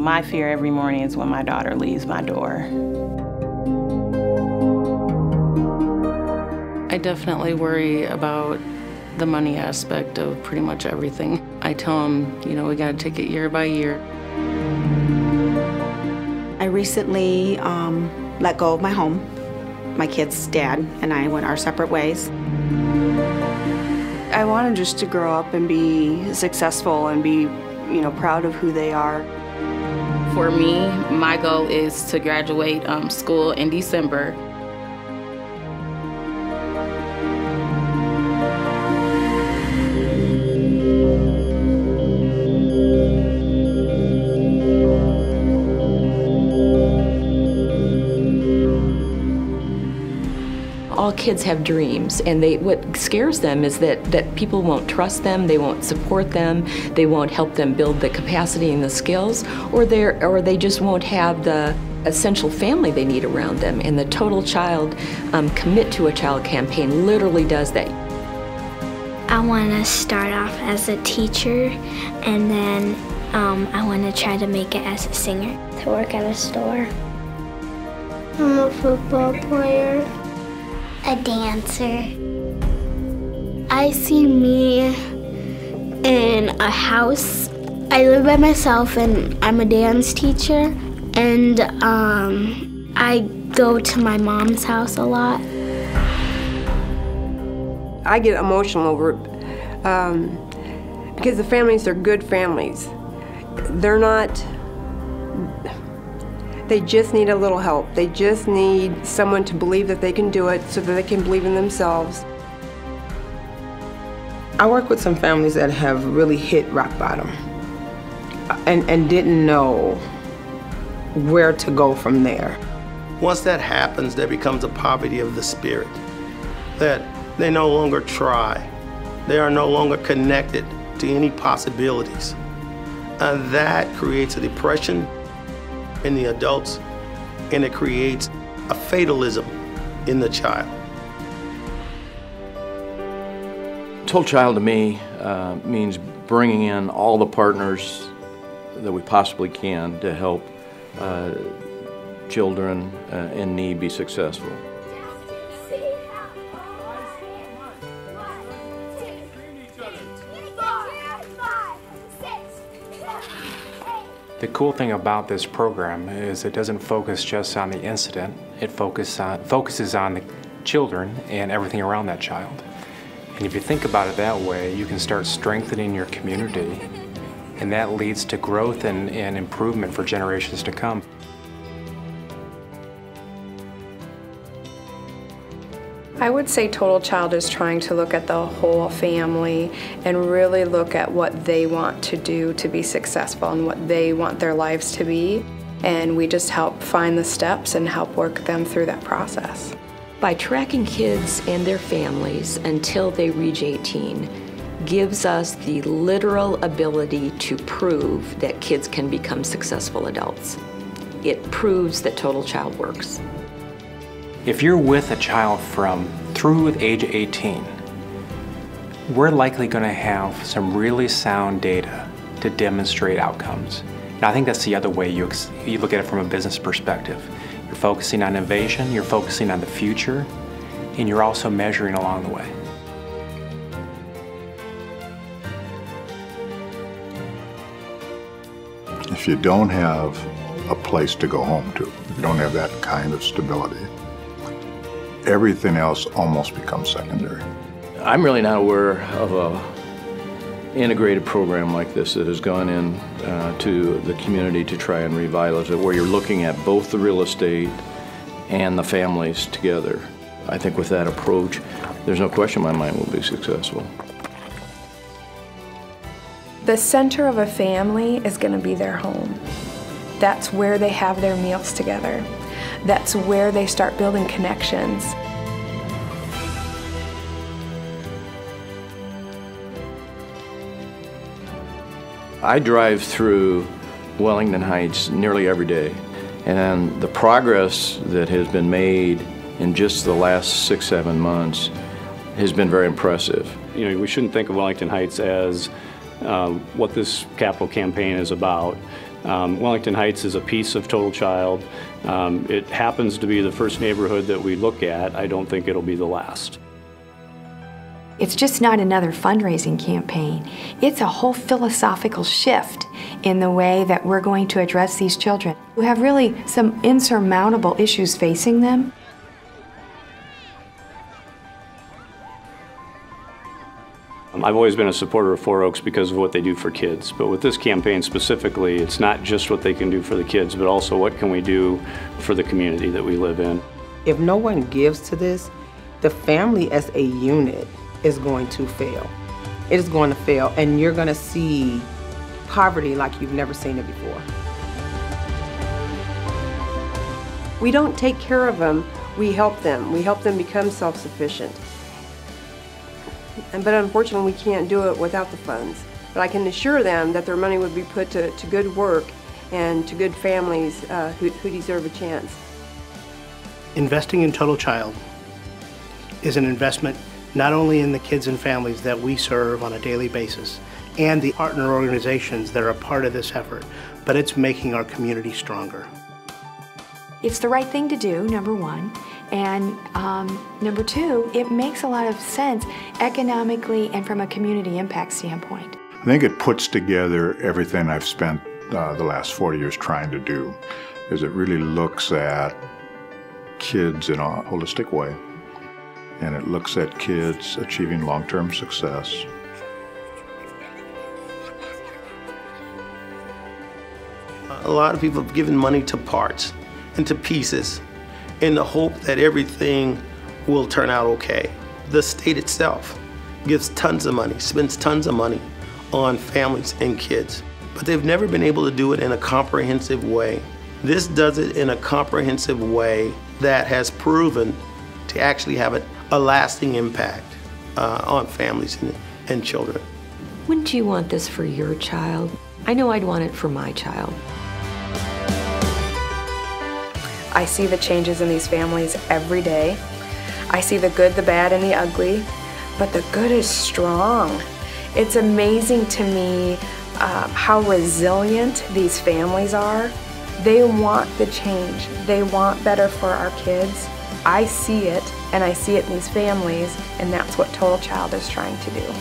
My fear every morning is when my daughter leaves my door. I definitely worry about the money aspect of pretty much everything. I tell them, you know, we gotta take it year by year. I recently let go of my home. My kid's dad and I went our separate ways. I wanted just to grow up and be successful and be, you know, proud of who they are. For me, my goal is to graduate school in December. All kids have dreams, and what scares them is that people won't trust them, they won't support them, they won't help them build the capacity and the skills, or they just won't have the essential family they need around them. And the Total Child Commit to a Child campaign literally does that. I want to start off as a teacher, and then I want to try to make it as a singer. To work at a store. I'm a football player. A dancer. I see me in a house. I live by myself and I'm a dance teacher, and I go to my mom's house a lot. I get emotional over it because the families are good families. They're not, they just need a little help. They just need someone to believe that they can do it so that they can believe in themselves. I work with some families that have really hit rock bottom and didn't know where to go from there. Once that happens, there becomes a poverty of the spirit, that they no longer try. They are no longer connected to any possibilities. And that creates a depression in the adults, and it creates a fatalism in the child. Total Child to me means bringing in all the partners that we possibly can to help children in need be successful. The cool thing about this program is it doesn't focus just on the incident. It focuses on the children and everything around that child. And if you think about it that way, you can start strengthening your community, and that leads to growth and improvement for generations to come. I would say Total Child is trying to look at the whole family and really look at what they want to do to be successful and what they want their lives to be. And we just help find the steps and help work them through that process. By tracking kids and their families until they reach 18 gives us the literal ability to prove that kids can become successful adults. It proves that Total Child works. If you're with a child through age 18, we're likely going to have some really sound data to demonstrate outcomes. And I think that's the other way you look at it from a business perspective. You're focusing on innovation, you're focusing on the future, and you're also measuring along the way. If you don't have a place to go home to, if you don't have that kind of stability, everything else almost becomes secondary. I'm really not aware of an integrated program like this that has gone in to the community to try and revitalize it, where you're looking at both the real estate and the families together. I think with that approach, there's no question in my mind we'll be successful. The center of a family is going to be their home. That's where they have their meals together. That's where they start building connections. I drive through Wellington Heights nearly every day, and the progress that has been made in just the last 6-7 months has been very impressive. You know, we shouldn't think of Wellington Heights as what this capital campaign is about. Wellington Heights is a piece of Total Child. It happens to be the first neighborhood that we look at. I don't think it'll be the last. It's just not another fundraising campaign. It's a whole philosophical shift in the way that we're going to address these children who have really some insurmountable issues facing them. I've always been a supporter of Four Oaks because of what they do for kids, but with this campaign specifically, it's not just what they can do for the kids, but also what can we do for the community that we live in. If no one gives to this, the family as a unit is going to fail. It is going to fail, and you're going to see poverty like you've never seen it before. We don't take care of them, we help them. We help them become self-sufficient. But unfortunately, we can't do it without the funds. But I can assure them that their money would be put to good work and to good families who deserve a chance. Investing in Total Child is an investment not only in the kids and families that we serve on a daily basis and the partner organizations that are a part of this effort, but it's making our community stronger. It's the right thing to do, number one. And number two, it makes a lot of sense economically and from a community impact standpoint. I think it puts together everything I've spent the last 40 years trying to do, is it really looks at kids in a holistic way, and it looks at kids achieving long-term success. A lot of people have given money to parts and to pieces in the hope that everything will turn out okay. The state itself gives tons of money, spends tons of money on families and kids, but they've never been able to do it in a comprehensive way. This does it in a comprehensive way that has proven to actually have a lasting impact on families and children. Wouldn't you want this for your child? I know I'd want it for my child. I see the changes in these families every day. I see the good, the bad, and the ugly, but the good is strong. It's amazing to me how resilient these families are. They want the change. They want better for our kids. I see it, and I see it in these families, and that's what Total Child is trying to do.